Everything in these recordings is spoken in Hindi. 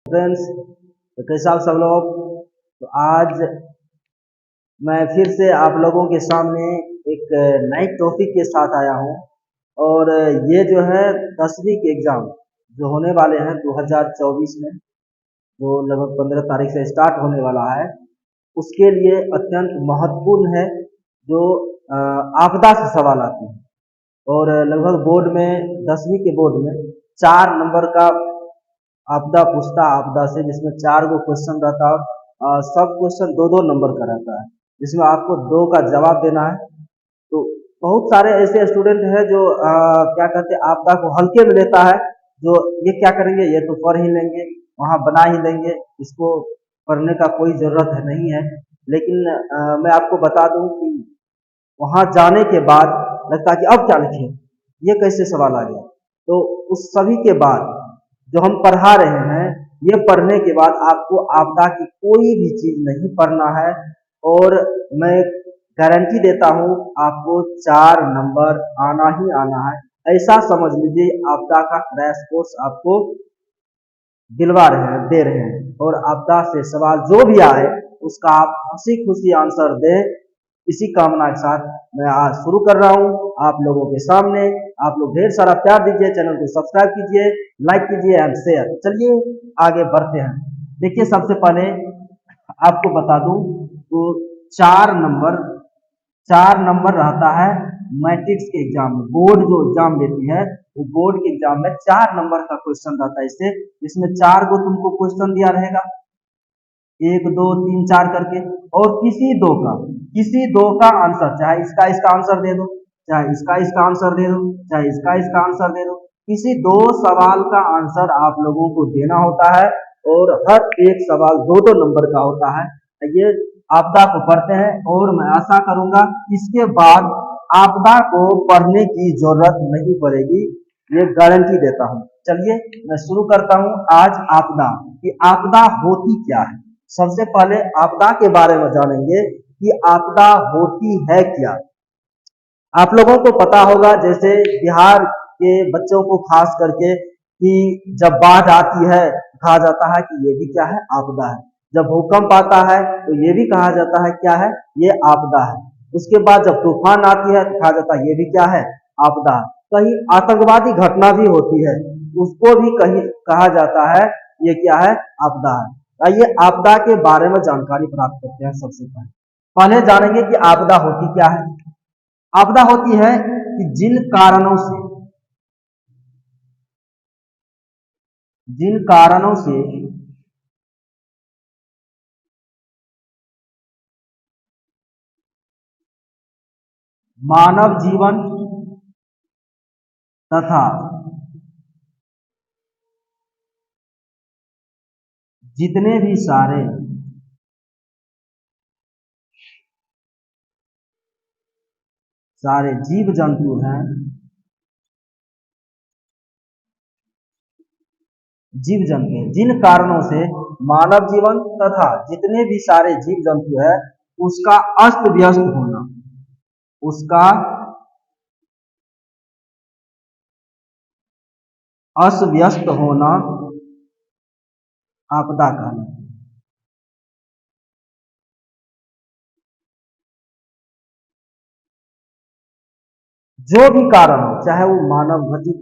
फ्रेंड्स, तो कैसे आप सब लोग। तो आज मैं फिर से आप लोगों के सामने एक नए टॉपिक के साथ आया हूं। और ये जो है 10वीं के एग्ज़ाम जो होने वाले हैं 2024 में, जो लगभग 15 तारीख से स्टार्ट होने वाला है, उसके लिए अत्यंत महत्वपूर्ण है। जो आपदा से सवाल आते हैं और लगभग बोर्ड में 10वीं के बोर्ड में 4 नंबर का आपदा पूछता आपदा से, जिसमें 4 गो क्वेश्चन रहता है। सब क्वेश्चन 2-2 नंबर का रहता है, जिसमें आपको 2 का जवाब देना है। तो बहुत सारे ऐसे स्टूडेंट हैं जो क्या कहते हैं, आपदा को हल्के में लेता है। जो ये क्या करेंगे, ये तो पढ़ ही लेंगे, वहाँ बना ही लेंगे, इसको पढ़ने का कोई ज़रूरत है नहीं है। लेकिन मैं आपको बता दूं कि वहाँ जाने के बाद लगता है कि अब क्या लिखें, ये कैसे सवाल आ गया। तो उस सभी के बाद जो हम पढ़ा रहे हैं, ये पढ़ने के बाद आपको आपदा की कोई भी चीज़ नहीं पढ़ना है। और मैं गारंटी देता हूँ, आपको 4 नंबर आना ही आना है। ऐसा समझ लीजिए, आपदा का क्रैश कोर्स आपको दिलवा रहे हैं, दे रहे हैं। और आपदा से सवाल जो भी आए उसका आप हंसी खुशी आंसर दें। इसी कामना के साथ मैं आज शुरू कर रहा हूँ आप लोगों के सामने। आप लोग ढेर सारा प्यार दीजिए, चैनल को सब्सक्राइब कीजिए, लाइक कीजिए एंड शेयर। चलिए आगे बढ़ते हैं। देखिए, सबसे पहले आपको बता दूं तो 4 नंबर 4 नंबर रहता है मैट्रिक्स के एग्जाम में। बोर्ड जो एग्जाम लेती है, वो बोर्ड के एग्जाम में 4 नंबर का क्वेश्चन रहता है। इससे इसमें 4 को तुमको क्वेश्चन दिया रहेगा, 1 2 3 4 करके, और किसी दो का आंसर, चाहे इसका आंसर दे दो, चाहे इसका आंसर दे दो, चाहे इसका आंसर दे दो। किसी 2 सवाल का आंसर आप लोगों को देना होता है। और हर एक सवाल 2-2 नंबर का होता है। ये आपदा को पढ़ते हैं और मैं आशा करूंगा इसके बाद आपदा को पढ़ने की जरूरत नहीं पड़ेगी, ये गारंटी देता हूँ। चलिए मैं शुरू करता हूँ आज आपदा कि आपदा होती क्या है। सबसे पहले आपदा के बारे में जानेंगे कि आपदा होती है क्या। आप लोगों को पता होगा, जैसे बिहार के बच्चों को खास करके, कि जब बाढ़ आती है कहा जाता है कि ये भी क्या है, आपदा है। जब भूकंप आता है तो ये भी कहा जाता है क्या है, ये आपदा है। उसके बाद जब तूफान आती है तो कहा जाता है ये भी क्या है, आपदा है। कहीं आतंकवादी घटना भी होती है, उसको भी कहीं कहा जाता है ये क्या है, आपदा है। आइए आपदा के बारे में जानकारी प्राप्त करते हैं। सबसे पहले जानेंगे कि आपदा होती क्या है। आपदा होती है कि जिन कारणों से मानव जीवन तथा जितने भी सारे जीव जंतु हैं, जिन कारणों से मानव जीवन तथा जितने भी सारे जीव जंतु है, उसका अस्त व्यस्त होना, उसका अस्त व्यस्त होना आपदा कहलाता है। जो भी कारण हो, चाहे वो मानव घटित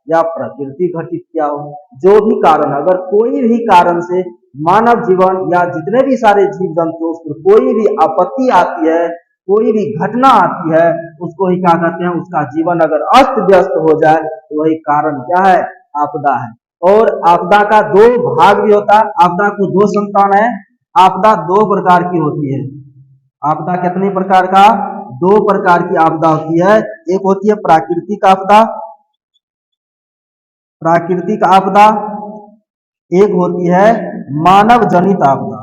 या प्रकृति घटित क्या हो, जो भी कारण, अगर कोई भी कारण से मानव जीवन या जितने भी सारे जीव जंतु उस पर कोई भी आपत्ति आती है, कोई भी घटना आती है, उसको ही क्या कहते हैं, उसका जीवन अगर अस्त व्यस्त हो जाए तो वही कारण क्या है, आपदा है। और आपदा का 2 भाग भी होता है। आपदा को 2 संतान है। आपदा 2 प्रकार की होती है। आपदा कितने प्रकार का, 2 प्रकार की आपदा होती है। एक होती है प्राकृतिक आपदा, एक होती है मानव जनित आपदा।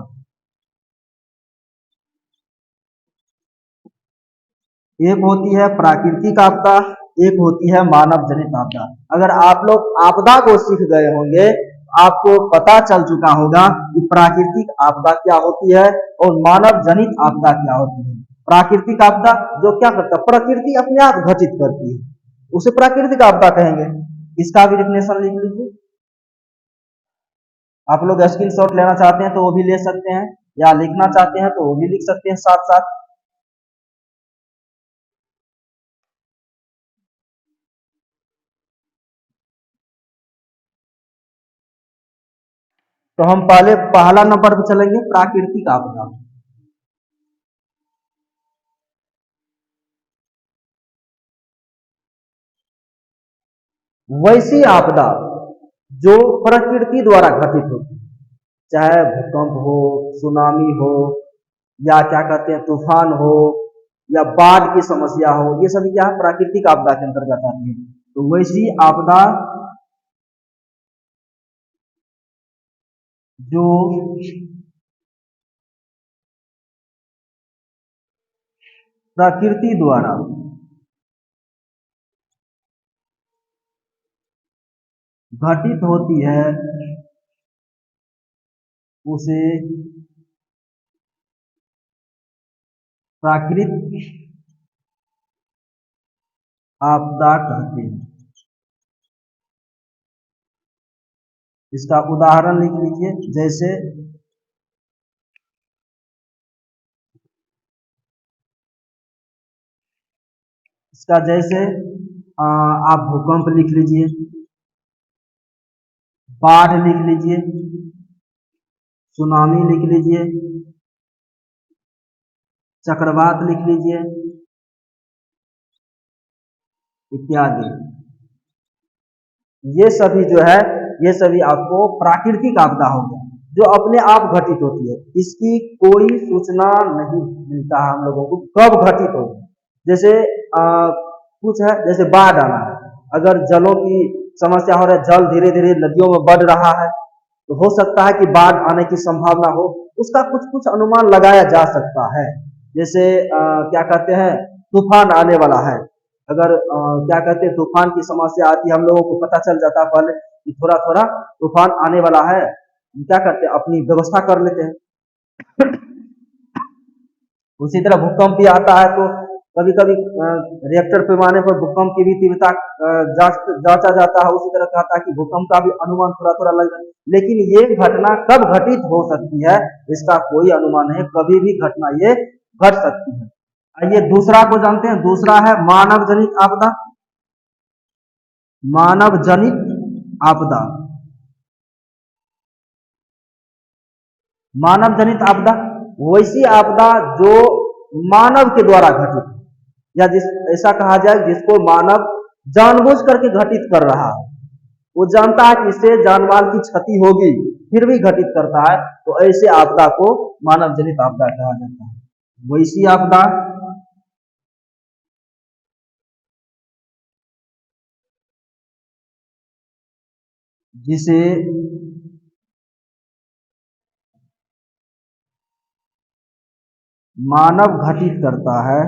एक होती है प्राकृतिक आपदा, एक होती है मानव जनित आपदा। अगर आप लोग आपदा को सीख गए होंगे, आपको पता चल चुका होगा कि प्राकृतिक आपदा क्या होती है और मानव जनित आपदा क्या होती है। प्राकृतिक आपदा जो क्या करता है, प्रकृति अपने आप घटित करती है, उसे प्राकृतिक आपदा कहेंगे। इसका भी डेफिनेशन लिख लीजिए। आप लोग स्क्रीनशॉट लेना चाहते हैं तो वो भी ले सकते हैं, या लिखना चाहते हैं तो वो भी लिख सकते हैं साथ साथ। तो हम पहले पहला नंबर पे चलेंगे, प्राकृतिक आपदा। वैसी आपदा जो प्रकृति द्वारा घटित होती है, चाहे भूकंप हो, सुनामी हो, या क्या कहते हैं तूफान हो, या बाढ़ की समस्या हो, ये सभी क्या है, प्राकृतिक आपदा के अंतर्गत आती है। तो वैसी आपदा जो प्रकृति द्वारा घटित होती है, उसे प्राकृतिक आपदा कहते हैं। इसका उदाहरण लिख लीजिए, जैसे इसका जैसे आप भूकंप लिख लीजिए, बाढ़ लिख लीजिए, सुनामी लिख लीजिए, चक्रवात लिख लीजिए, इत्यादि। ये सभी जो है, ये सभी आपको प्राकृतिक आपदा हो गया, जो अपने आप घटित होती है, इसकी कोई सूचना नहीं मिलता है हम लोगों को कब घटित होगी। जैसे कुछ है, जैसे बाढ़ आना है, अगर जलों की समस्या हो रहा है, जल धीरे धीरे नदियों में बढ़ रहा है, तो हो सकता है कि बाढ़ आने की संभावना हो, उसका कुछ कुछ अनुमान लगाया जा सकता है। जैसे क्या कहते हैं, तूफान आने वाला है, अगर क्या कहते हैं तूफान की समस्या आती है, हम लोगों को पता चल जाता है पहले कि थोड़ा थोड़ा तूफान आने वाला है, हम क्या करते हैं अपनी व्यवस्था कर लेते हैं। उसी तरह भूकंप भी आता है तो कभी कभी रिएक्टर पैमाने पर भूकंप की भी तीव्रता जांचा जाता है, उसी तरह कहता है कि भूकंप का भी अनुमान थोड़ा थोड़ा लग जाता है। लेकिन ये घटना कब घटित हो सकती है, इसका कोई अनुमान नहीं, कभी भी घटना ये घट सकती है। आइए दूसरा को जानते हैं, दूसरा है मानव जनित आपदा। मानव जनित आपदा, मानव जनित आपदा वैसी आपदा जो मानव के द्वारा घटित, या जिस ऐसा कहा जाए जिसको मानव जानबूझ करके घटित कर रहा है, वो जानता है कि इससे जानमाल की क्षति होगी फिर भी घटित करता है, तो ऐसे आपदा को मानव जनित आपदा कहा जाता है। वैसी आपदा जिसे मानव घटित करता है,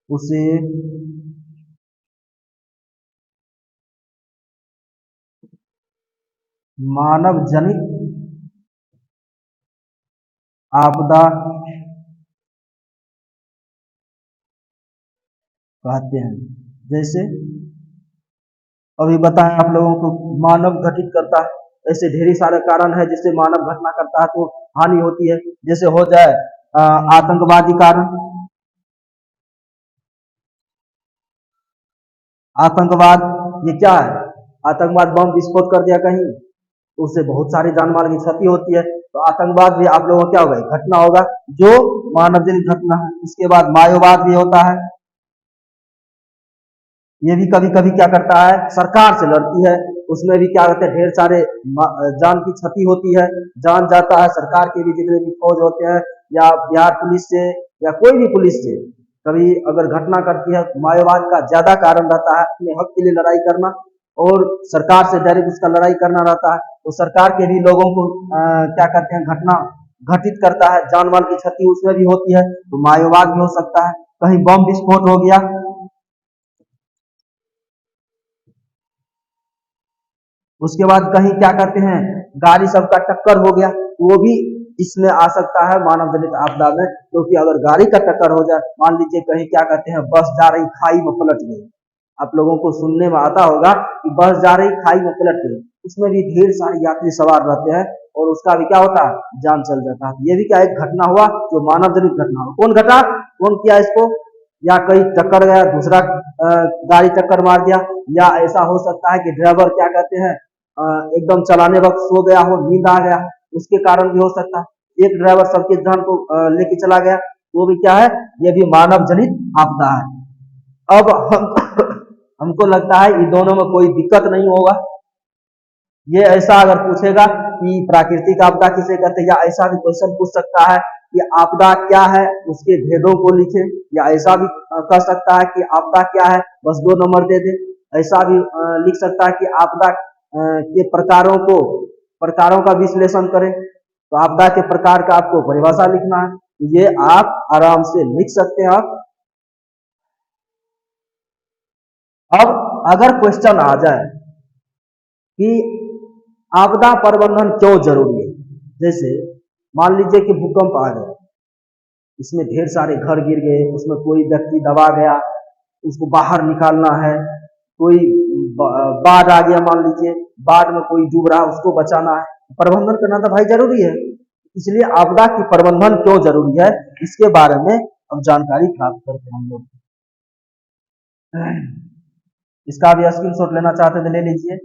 उसे मानव जनित आपदा कहते हैं। जैसे अभी बताएं आप लोगों को, मानव घटित करता है, ऐसे ढेर सारे कारण है जिससे मानव घटना करता है तो हानि होती है। जैसे हो जाए आतंकवादी कारण, आतंकवाद ये क्या है, आतंकवाद बम विस्फोट कर दिया कहीं, तो उससे बहुत सारी जान माल की क्षति होती है, तो आतंकवाद भी आप लोगों को क्या होगा, घटना होगा जो मानव जनित घटना है। इसके बाद माओवाद भी होता है, ये भी कभी कभी क्या करता है, सरकार से लड़ती है, उसमें भी क्या होता है, ढेर सारे जान की क्षति होती है, जान जाता है, सरकार के भी जितने भी फौज होते हैं, या बिहार पुलिस से, या कोई भी पुलिस से कभी अगर घटना करती है, माओवाद का ज्यादा कारण रहता है अपने हक के लिए लड़ाई करना, और सरकार से डायरेक्ट उसका लड़ाई करना रहता है, तो सरकार के भी लोगों को क्या कहते हैं, घटना घटित करता है, जान माल की क्षति उसमें भी होती है, तो माओवाद भी हो सकता है। कहीं बम विस्फोट हो गया, उसके बाद कहीं क्या करते हैं, गाड़ी सबका टक्कर हो गया, तो वो भी इसमें आ सकता है मानव जनित आपदा में, क्योंकि अगर गाड़ी का टक्कर हो जाए, मान लीजिए कहीं क्या कहते हैं बस जा रही खाई में पलट गई, आप लोगों को सुनने में आता होगा कि बस जा रही खाई में पलट गई, उसमें भी ढेर सारे यात्री सवार रहते हैं और उसका भी क्या होता है, जान चल जाता है। ये भी क्या एक घटना हुआ जो मानव जनित घटना हुआ। कौन घटा, कौन किया इसको, या कहीं टक्कर गया, दूसरा गाड़ी टक्कर मार दिया, या ऐसा हो सकता है कि ड्राइवर क्या कहते हैं एकदम चलाने वक्त सो गया हो, नींद आ गया, उसके कारण भी हो सकता है। एक ड्राइवर सबके ध्यान को लेके चला गया, वो भी क्या है, ये भी मानव जनित आपदा है। अब हम हमको लगता है इन दोनों में कोई दिक्कत नहीं होगा। ये ऐसा अगर पूछेगा कि प्राकृतिक आपदा किसे कहते हैं, या ऐसा भी क्वेश्चन पूछ सकता है कि आपदा क्या है, उसके भेदों को लिखे, या ऐसा भी कह सकता है कि आपदा क्या है, बस 2 नंबर दे दे। ऐसा भी लिख सकता है कि आपदा के प्रकारों का विश्लेषण करें, तो आपदा के प्रकार का आपको परिभाषा लिखना है, ये आप आराम से लिख सकते हैं। अब अगर क्वेश्चन आ जाए कि आपदा प्रबंधन क्यों जरूरी है, जैसे मान लीजिए कि भूकंप आ गया, इसमें ढेर सारे घर गिर गए, उसमें कोई व्यक्ति दबा गया, उसको बाहर निकालना है, कोई बाढ़ आ गया, मान लीजिए बाढ़ में कोई डूब रहा, उसको बचाना है, प्रबंधन करना तो भाई जरूरी है। इसलिए आपदा की प्रबंधन क्यों जरूरी है, इसके बारे में हम जानकारी प्राप्त करते हैं हम लोग। इसका भी स्क्रीनशॉट लेना चाहते थे ले लीजिए।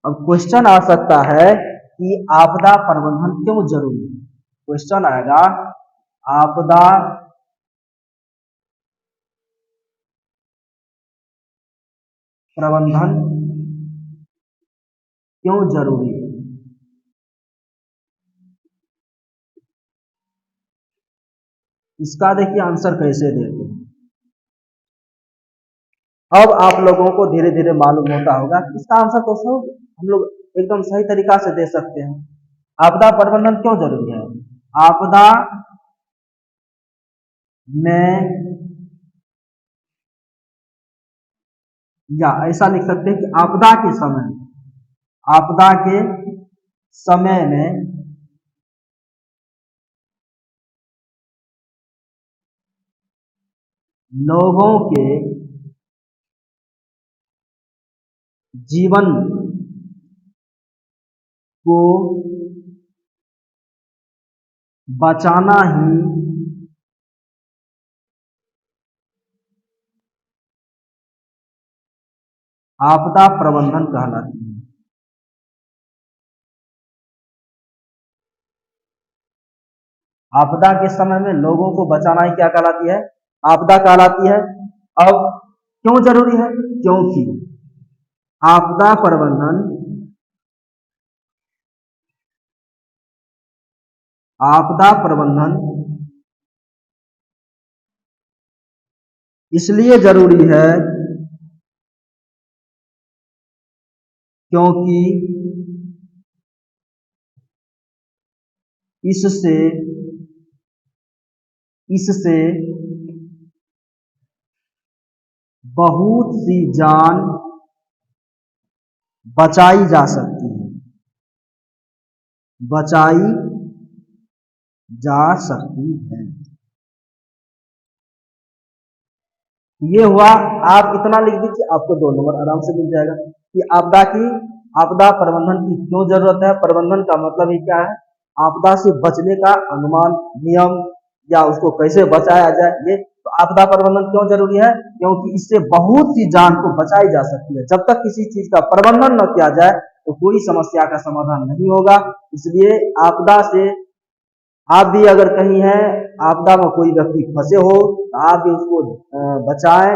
अब क्वेश्चन आ सकता है कि आपदा प्रबंधन क्यों जरूरी है। क्वेश्चन आएगा आपदा प्रबंधन क्यों जरूरी है। इसका देखिए आंसर कैसे देते हैं। अब आप लोगों को धीरे धीरे मालूम होता होगा, इसका आंसर तो सब हम लोग एकदम सही तरीका से दे सकते हैं। आपदा प्रबंधन क्यों जरूरी है, आपदा में, या ऐसा लिख सकते हैं कि आपदा के समय में लोगों के जीवन को बचाना ही आपदा प्रबंधन कहलाती है। आपदा के समय में लोगों को बचाना ही क्या कहलाती है, आपदा कहलाती है। अब क्यों जरूरी है, क्योंकि आपदा प्रबंधन इसलिए जरूरी है क्योंकि इससे बहुत सी जान बचाई जा सकती है, ये हुआ। आप इतना लिख दीजिए, आपको 2 नंबर आराम से मिल जाएगा कि आपदा प्रबंधन की क्यों जरूरत है। प्रबंधन का मतलब ही क्या है, आपदा से बचने का अनुमान, नियम, या उसको कैसे बचाया जाए। ये तो आपदा प्रबंधन क्यों जरूरी है, क्योंकि इससे बहुत सी जान को बचाई जा सकती है। जब तक किसी चीज का प्रबंधन न किया जाए तो कोई समस्या का समाधान नहीं होगा। इसलिए आपदा से आप भी अगर कहीं है, आपदा में कोई व्यक्ति फंसे हो तो आप भी उसको बचाएं।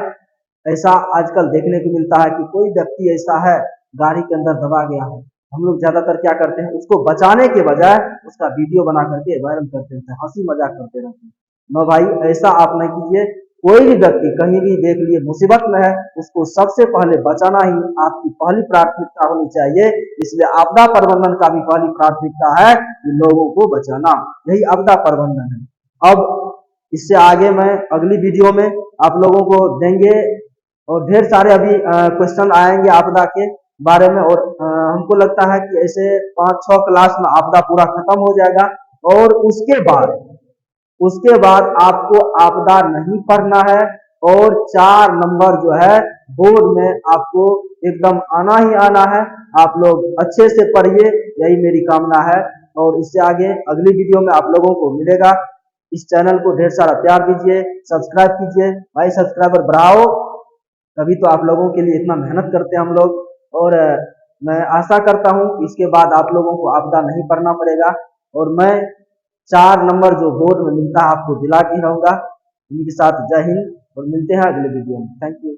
ऐसा आजकल देखने को मिलता है कि कोई व्यक्ति ऐसा है गाड़ी के अंदर दबा गया है, हम लोग ज्यादातर क्या करते हैं, उसको बचाने के बजाय उसका वीडियो बना करके वायरल करते रहते हैं, हंसी मजाक करते रहते हैं। नो भाई, ऐसा आप नहीं कीजिए। कोई भी व्यक्ति कहीं भी देख लिए मुसीबत में है, उसको सबसे पहले बचाना ही आपकी पहली प्राथमिकता होनी चाहिए। इसलिए आपदा प्रबंधन का भी पहली प्राथमिकता है कि लोगों को बचाना, यही आपदा प्रबंधन है। अब इससे आगे मैं अगली वीडियो में आप लोगों को देंगे, और ढेर सारे अभी क्वेश्चन आएंगे आपदा के, बारे में। और हमको लगता है कि ऐसे 5-6 क्लास में आपदा पूरा खत्म हो जाएगा। और उसके बाद आपको आपदा नहीं पढ़ना है, और 4 नंबर जो है बोर्ड में आपको एकदम आना ही आना है। आप लोग अच्छे से पढ़िए, यही मेरी कामना है। और इससे आगे अगली वीडियो में आप लोगों को मिलेगा। इस चैनल को ढेर सारा प्यार दीजिए, सब्सक्राइब कीजिए भाई, सब्सक्राइबर बढ़ाओ, तभी तो आप लोगों के लिए इतना मेहनत करते हैं हम लोग। और मैं आशा करता हूँ इसके बाद आप लोगों को आपदा नहीं पढ़ना पड़ेगा, और मैं 4 नंबर जो बोर्ड में मिलता है आपको दिला के रहूंगा। इन्हीं के साथ जय हिंद, और मिलते हैं अगले वीडियो में। Thank you.